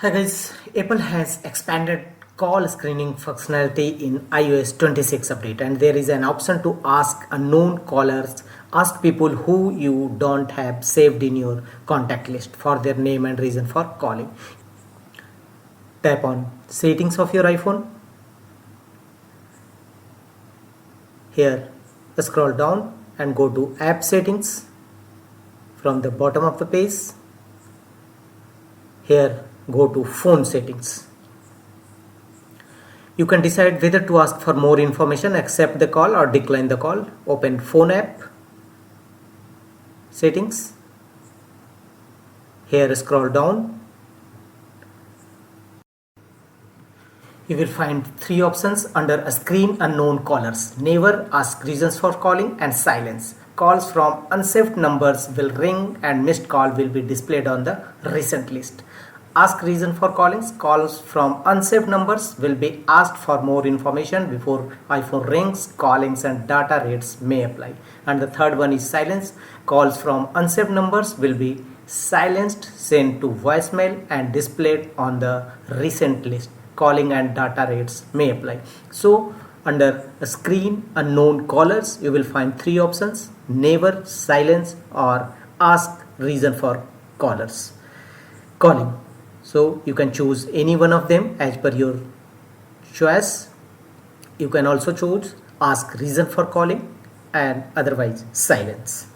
Hi guys, Apple has expanded call screening functionality in iOS 26 update, and there is an option to ask unknown callers, ask people who you don't have saved in your contact list for their name and reason for calling. Tap on settings of your iPhone. Here scroll down and go to app settings from the bottom of the page. Here go to phone settings. You can decide whether to ask for more information, accept the call or decline the call. Open phone app settings. Here scroll down. You will find three options under a screen unknown callers. Never, ask reasons for calling, and silence. Calls from unsaved numbers will ring and missed call will be displayed on the recent list. Ask reason for callings. Calls from unsaved numbers will be asked for more information before iPhone rings. Callings and data rates may apply. And the third one is silence. Calls from unsaved numbers will be silenced, sent to voicemail and displayed on the recent list. Calling and data rates may apply. So under a screen unknown callers, you will find three options: never, silence, or ask reason for calling. So you can choose any one of them as per your choice. You can also choose ask reason for calling and otherwise silence.